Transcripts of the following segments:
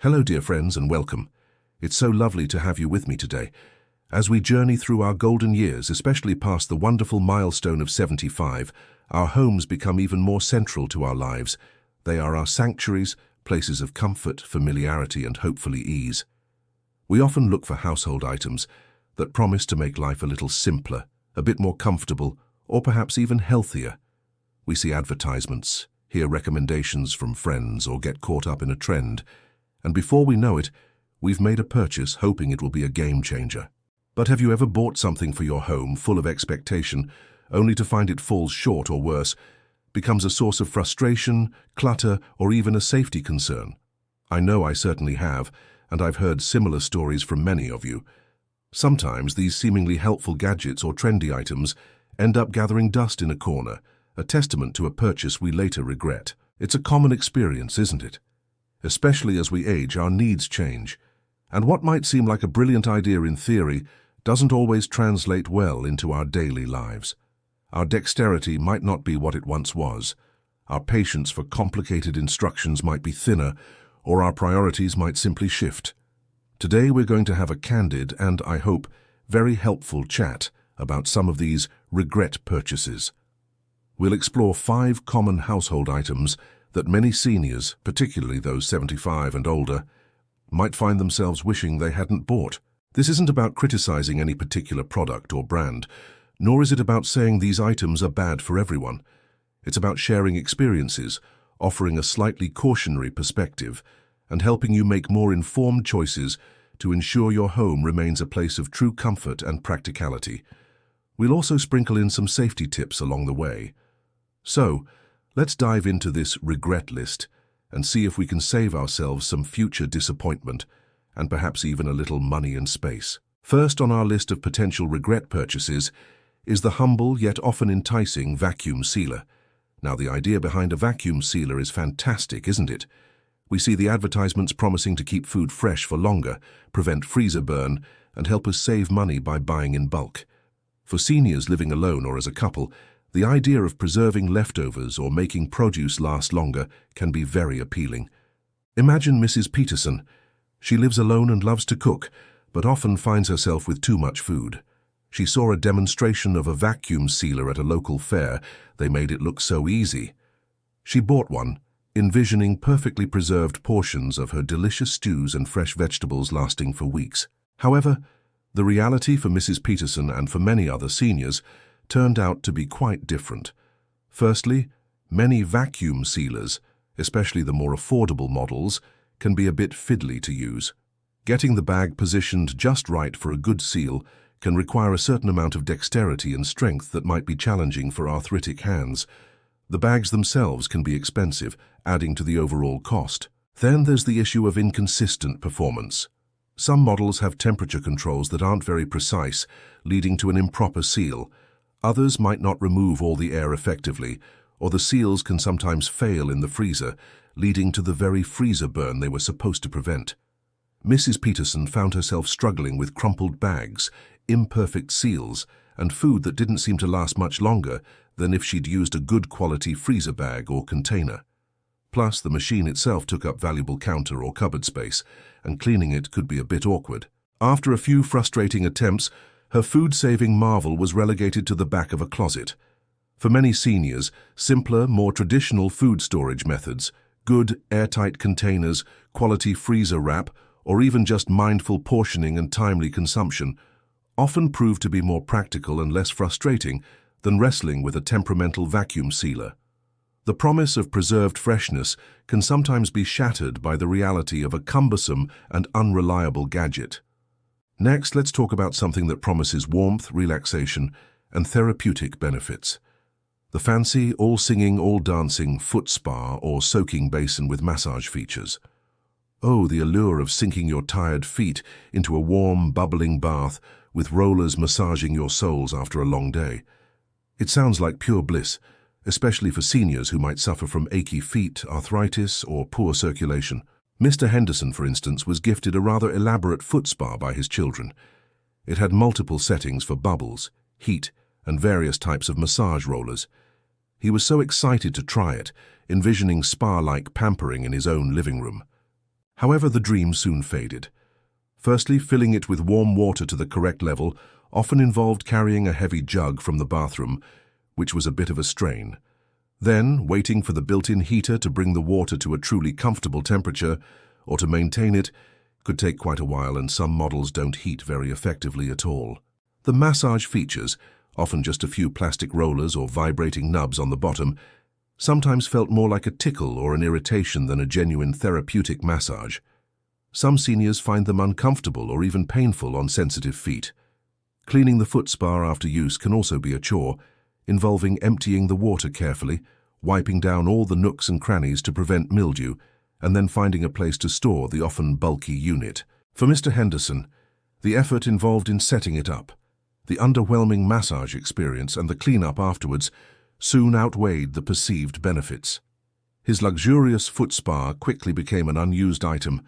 Hello, dear friends, and welcome. It's so lovely to have you with me today. As we journey through our golden years, especially past the wonderful milestone of 75, our homes become even more central to our lives. They are our sanctuaries, places of comfort, familiarity, and hopefully ease. We often look for household items that promise to make life a little simpler, a bit more comfortable, or perhaps even healthier. We see advertisements, hear recommendations from friends, or get caught up in a trend. And before we know it, we've made a purchase hoping it will be a game changer. But have you ever bought something for your home full of expectation, only to find it falls short or worse, becomes a source of frustration, clutter, or even a safety concern? I know I certainly have, and I've heard similar stories from many of you. Sometimes these seemingly helpful gadgets or trendy items end up gathering dust in a corner, a testament to a purchase we later regret. It's a common experience, isn't it? Especially as we age, our needs change, and what might seem like a brilliant idea in theory doesn't always translate well into our daily lives. Our dexterity might not be what it once was, our patience for complicated instructions might be thinner, or our priorities might simply shift. Today we're going to have a candid and, I hope, very helpful chat about some of these regret purchases. We'll explore 5 common household items that many seniors, particularly those 75 and older, might find themselves wishing they hadn't bought. This isn't about criticizing any particular product or brand, nor is it about saying these items are bad for everyone. It's about sharing experiences, offering a slightly cautionary perspective, and helping you make more informed choices to ensure your home remains a place of true comfort and practicality. We'll also sprinkle in some safety tips along the way. So, let's dive into this regret list and see if we can save ourselves some future disappointment and perhaps even a little money and space. First on our list of potential regret purchases is the humble yet often enticing vacuum sealer. Now, the idea behind a vacuum sealer is fantastic, isn't it? We see the advertisements promising to keep food fresh for longer, prevent freezer burn, and help us save money by buying in bulk. For seniors living alone or as a couple, the idea of preserving leftovers or making produce last longer can be very appealing. Imagine Mrs. Peterson. She lives alone and loves to cook, but often finds herself with too much food. She saw a demonstration of a vacuum sealer at a local fair. They made it look so easy. She bought one, envisioning perfectly preserved portions of her delicious stews and fresh vegetables lasting for weeks. However, the reality for Mrs. Peterson and for many other seniors turned out to be quite different. Firstly, many vacuum sealers, especially the more affordable models, can be a bit fiddly to use. Getting the bag positioned just right for a good seal can require a certain amount of dexterity and strength that might be challenging for arthritic hands. The bags themselves can be expensive, adding to the overall cost. Then there's the issue of inconsistent performance. Some models have temperature controls that aren't very precise, leading to an improper seal. Others might not remove all the air effectively, or the seals can sometimes fail in the freezer, leading to the very freezer burn they were supposed to prevent. Mrs. Peterson found herself struggling with crumpled bags, imperfect seals, and food that didn't seem to last much longer than if she'd used a good quality freezer bag or container. Plus, the machine itself took up valuable counter or cupboard space, and cleaning it could be a bit awkward. After a few frustrating attempts, her food-saving marvel was relegated to the back of a closet. For many seniors, simpler, more traditional food storage methods, good, airtight containers, quality freezer wrap, or even just mindful portioning and timely consumption, often prove to be more practical and less frustrating than wrestling with a temperamental vacuum sealer. The promise of preserved freshness can sometimes be shattered by the reality of a cumbersome and unreliable gadget. Next, let's talk about something that promises warmth, relaxation, and therapeutic benefits. The fancy, all-singing, all-dancing foot spa or soaking basin with massage features. Oh, the allure of sinking your tired feet into a warm, bubbling bath with rollers massaging your soles after a long day. It sounds like pure bliss, especially for seniors who might suffer from achy feet, arthritis, or poor circulation. Mr. Henderson, for instance, was gifted a rather elaborate foot spa by his children. It had multiple settings for bubbles, heat, and various types of massage rollers. He was so excited to try it, envisioning spa-like pampering in his own living room. However, the dream soon faded. Firstly, filling it with warm water to the correct level often involved carrying a heavy jug from the bathroom, which was a bit of a strain. Then, waiting for the built-in heater to bring the water to a truly comfortable temperature, or to maintain it, could take quite a while, and some models don't heat very effectively at all. The massage features, often just a few plastic rollers or vibrating nubs on the bottom, sometimes felt more like a tickle or an irritation than a genuine therapeutic massage. Some seniors find them uncomfortable or even painful on sensitive feet. Cleaning the foot spa after use can also be a chore, involving emptying the water carefully, wiping down all the nooks and crannies to prevent mildew, and then finding a place to store the often bulky unit. For Mr. Henderson, the effort involved in setting it up, the underwhelming massage experience, and the cleanup afterwards soon outweighed the perceived benefits. His luxurious foot spa quickly became an unused item,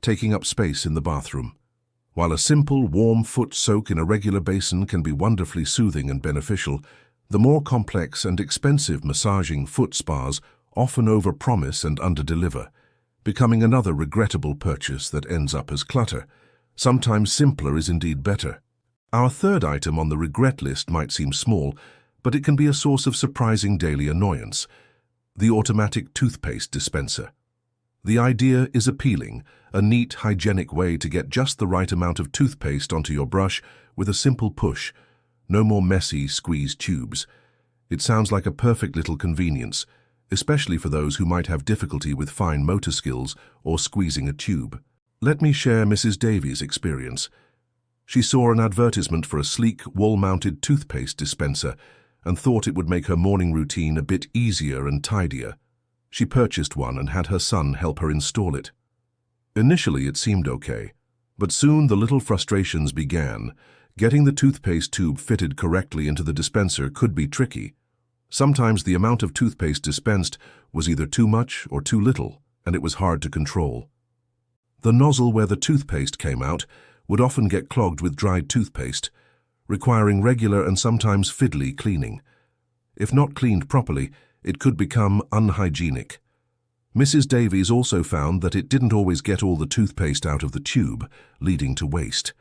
taking up space in the bathroom. While a simple, warm foot soak in a regular basin can be wonderfully soothing and beneficial, the more complex and expensive massaging foot spas often overpromise and underdeliver, becoming another regrettable purchase that ends up as clutter. Sometimes simpler is indeed better. Our third item on the regret list might seem small, but it can be a source of surprising daily annoyance: the automatic toothpaste dispenser. The idea is appealing, a neat, hygienic way to get just the right amount of toothpaste onto your brush with a simple push. No more messy, squeezed tubes. It sounds like a perfect little convenience, especially for those who might have difficulty with fine motor skills or squeezing a tube. Let me share Mrs. Davies' experience. She saw an advertisement for a sleek, wall-mounted toothpaste dispenser and thought it would make her morning routine a bit easier and tidier. She purchased one and had her son help her install it. Initially, it seemed okay, but soon the little frustrations began. Getting the toothpaste tube fitted correctly into the dispenser could be tricky. Sometimes the amount of toothpaste dispensed was either too much or too little, and it was hard to control. The nozzle where the toothpaste came out would often get clogged with dried toothpaste, requiring regular and sometimes fiddly cleaning. If not cleaned properly, it could become unhygienic. Mrs. Davies also found that it didn't always get all the toothpaste out of the tube, leading to waste.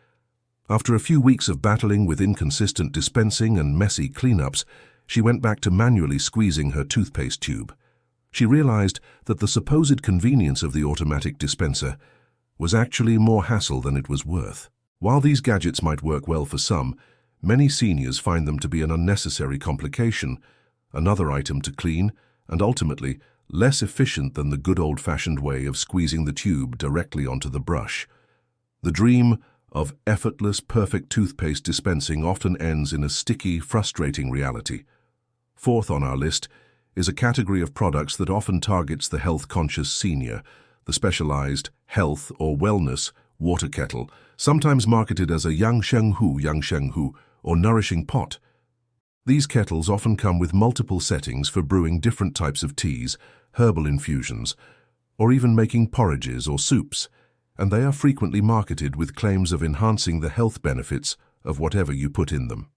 After a few weeks of battling with inconsistent dispensing and messy cleanups, she went back to manually squeezing her toothpaste tube. She realized that the supposed convenience of the automatic dispenser was actually more hassle than it was worth. While these gadgets might work well for some, many seniors find them to be an unnecessary complication, another item to clean, and ultimately less efficient than the good old-fashioned way of squeezing the tube directly onto the brush. The dream of effortless, perfect toothpaste dispensing often ends in a sticky, frustrating reality. Fourth on our list is a category of products that often targets the health-conscious senior, the specialized health or wellness water kettle, sometimes marketed as a yang sheng hu, or nourishing pot. These kettles often come with multiple settings for brewing different types of teas, herbal infusions, or even making porridges or soups, and they are frequently marketed with claims of enhancing the health benefits of whatever you put in them.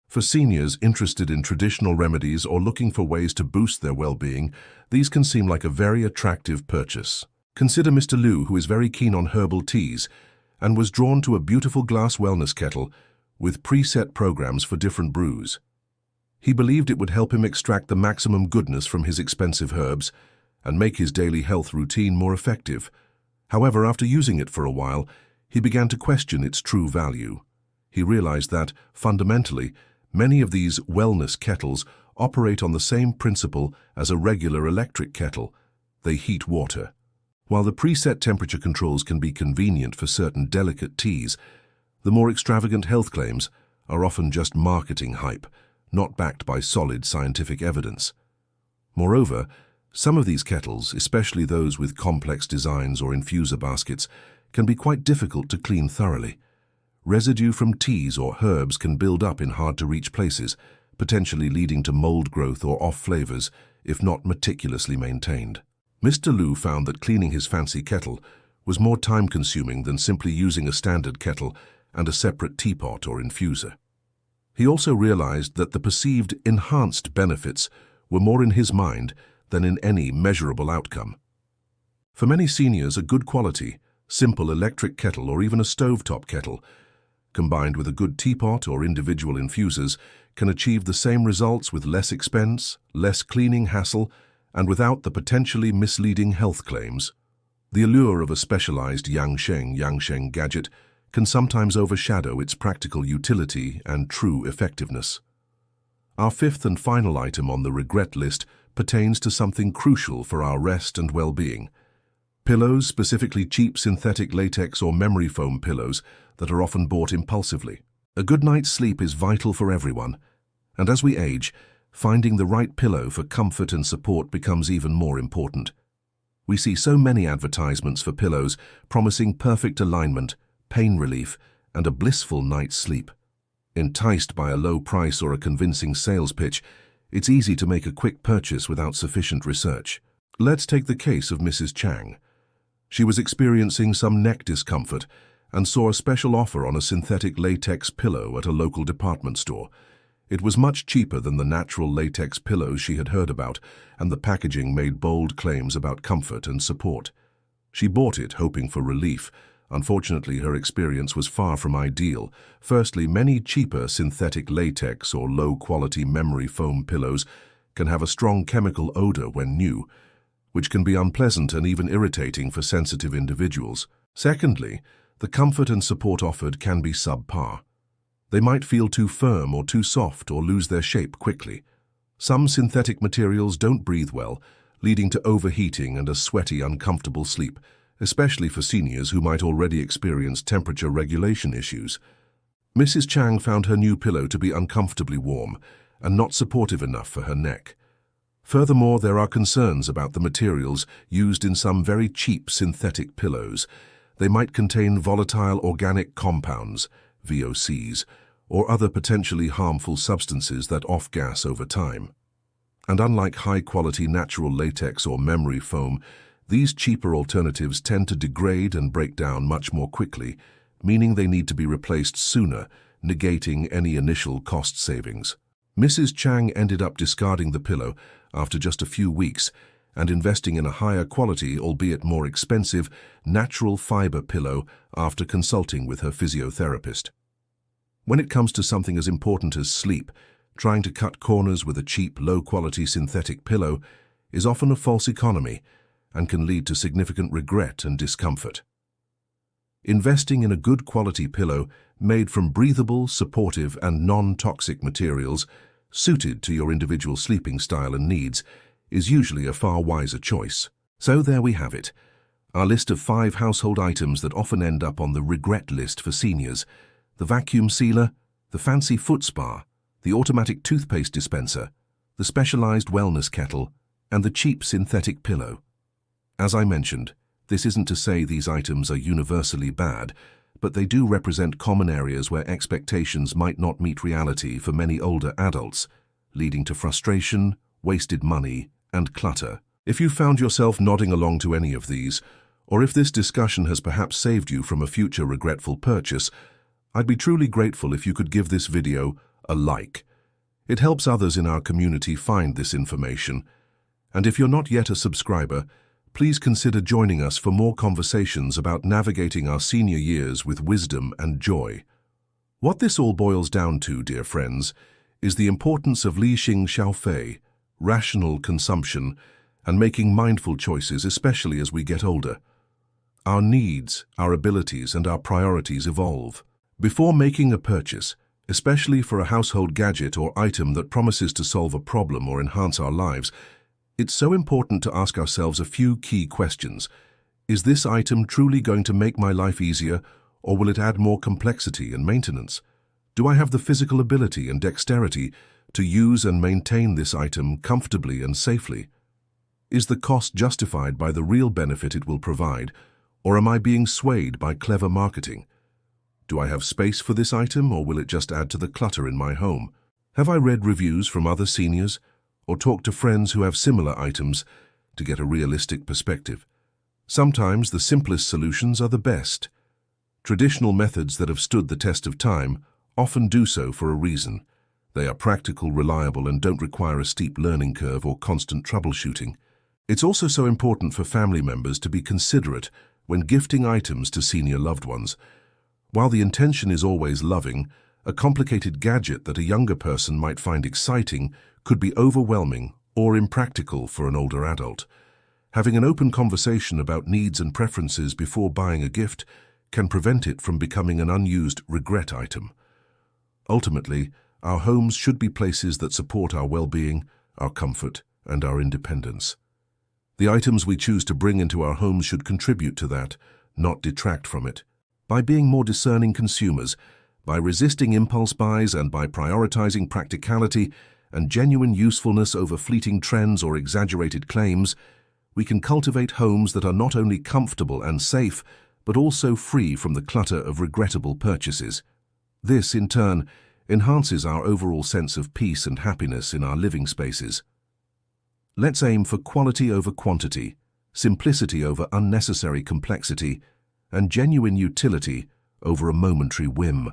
For seniors interested in traditional remedies or looking for ways to boost their well-being, these can seem like a very attractive purchase. Consider Mr. Liu, who is very keen on herbal teas and was drawn to a beautiful glass wellness kettle with preset programs for different brews. He believed it would help him extract the maximum goodness from his expensive herbs and make his daily health routine more effective. However, after using it for a while, he began to question its true value. He realized that, fundamentally, many of these wellness kettles operate on the same principle as a regular electric kettle. They heat water. While the preset temperature controls can be convenient for certain delicate teas, the more extravagant health claims are often just marketing hype, not backed by solid scientific evidence. Moreover, some of these kettles, especially those with complex designs or infuser baskets, can be quite difficult to clean thoroughly. Residue from teas or herbs can build up in hard-to-reach places, potentially leading to mold growth or off flavors if not meticulously maintained. Mr. Liu found that cleaning his fancy kettle was more time-consuming than simply using a standard kettle and a separate teapot or infuser. He also realized that the perceived enhanced benefits were more in his mind than in any measurable outcome. For many seniors, a good quality, simple electric kettle or even a stovetop kettle, combined with a good teapot or individual infusers, can achieve the same results with less expense, less cleaning hassle, and without the potentially misleading health claims. The allure of a specialized Yangsheng gadget can sometimes overshadow its practical utility and true effectiveness. Our fifth and final item on the regret list pertains to something crucial for our rest and well-being. Pillows, specifically cheap synthetic latex or memory foam pillows that are often bought impulsively. A good night's sleep is vital for everyone, and as we age, finding the right pillow for comfort and support becomes even more important. We see so many advertisements for pillows promising perfect alignment, pain relief, and a blissful night's sleep. Enticed by a low price or a convincing sales pitch, it's easy to make a quick purchase without sufficient research. Let's take the case of Mrs. Chang. She was experiencing some neck discomfort and saw a special offer on a synthetic latex pillow at a local department store. It was much cheaper than the natural latex pillows she had heard about, and the packaging made bold claims about comfort and support. She bought it hoping for relief. Unfortunately, her experience was far from ideal. Firstly, many cheaper synthetic latex or low-quality memory foam pillows can have a strong chemical odor when new, which can be unpleasant and even irritating for sensitive individuals. Secondly, the comfort and support offered can be subpar. They might feel too firm or too soft or lose their shape quickly. Some synthetic materials don't breathe well, leading to overheating and a sweaty, uncomfortable sleep, especially for seniors who might already experience temperature regulation issues. Mrs. Chang found her new pillow to be uncomfortably warm and not supportive enough for her neck. Furthermore, there are concerns about the materials used in some very cheap synthetic pillows. They might contain volatile organic compounds, VOCs, or other potentially harmful substances that off-gas over time. And unlike high-quality natural latex or memory foam, these cheaper alternatives tend to degrade and break down much more quickly, meaning they need to be replaced sooner, negating any initial cost savings. Mrs. Chang ended up discarding the pillow after just a few weeks and investing in a higher quality, albeit more expensive, natural fiber pillow after consulting with her physiotherapist. When it comes to something as important as sleep, trying to cut corners with a cheap, low-quality synthetic pillow is often a false economy and can lead to significant regret and discomfort. Investing in a good quality pillow made from breathable, supportive, and non-toxic materials suited to your individual sleeping style and needs is usually a far wiser choice. So there we have it, our list of 5 household items that often end up on the regret list for seniors: the vacuum sealer, the fancy foot spa, the automatic toothpaste dispenser, the specialized wellness kettle, and the cheap synthetic pillow. As I mentioned, this isn't to say these items are universally bad, but they do represent common areas where expectations might not meet reality for many older adults, leading to frustration, wasted money, and clutter. If you found yourself nodding along to any of these, or if this discussion has perhaps saved you from a future regretful purchase, I'd be truly grateful if you could give this video a like. It helps others in our community find this information. And if you're not yet a subscriber, please consider joining us for more conversations about navigating our senior years with wisdom and joy. What this all boils down to, dear friends, is the importance of Li Xing Xiaofei, rational consumption, and making mindful choices, especially as we get older. Our needs, our abilities, and our priorities evolve. Before making a purchase, especially for a household gadget or item that promises to solve a problem or enhance our lives, it's so important to ask ourselves a few key questions. Is this item truly going to make my life easier, or will it add more complexity and maintenance? Do I have the physical ability and dexterity to use and maintain this item comfortably and safely? Is the cost justified by the real benefit it will provide, or am I being swayed by clever marketing? Do I have space for this item, or will it just add to the clutter in my home? Have I read reviews from other seniors, or talked to friends who have similar items to get a realistic perspective? Sometimes the simplest solutions are the best. Traditional methods that have stood the test of time often do so for a reason. They are practical, reliable, and don't require a steep learning curve or constant troubleshooting. It's also so important for family members to be considerate when gifting items to senior loved ones. While the intention is always loving, a complicated gadget that a younger person might find exciting could be overwhelming or impractical for an older adult. Having an open conversation about needs and preferences before buying a gift can prevent it from becoming an unused regret item. Ultimately, our homes should be places that support our well-being, our comfort, and our independence. The items we choose to bring into our homes should contribute to that, not detract from it. By being more discerning consumers, by resisting impulse buys, and by prioritizing practicality and genuine usefulness over fleeting trends or exaggerated claims, we can cultivate homes that are not only comfortable and safe, but also free from the clutter of regrettable purchases. This, in turn, enhances our overall sense of peace and happiness in our living spaces. Let's aim for quality over quantity, simplicity over unnecessary complexity, and genuine utility over a momentary whim.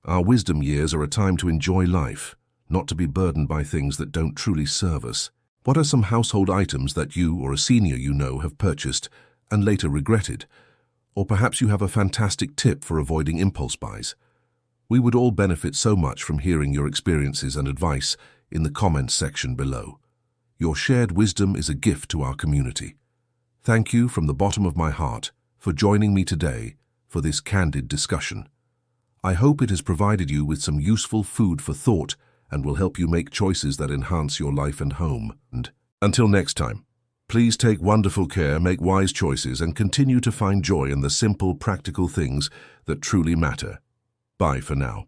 Our wisdom years are a time to enjoy life, not to be burdened by things that don't truly serve us. What are some household items that you or a senior you know have purchased and later regretted? Or perhaps you have a fantastic tip for avoiding impulse buys. We would all benefit so much from hearing your experiences and advice in the comments section below. Your shared wisdom is a gift to our community. Thank you from the bottom of my heart for joining me today for this candid discussion. I hope it has provided you with some useful food for thought and will help you make choices that enhance your life and home. And until next time, please take wonderful care, make wise choices, and continue to find joy in the simple, practical things that truly matter. Bye for now.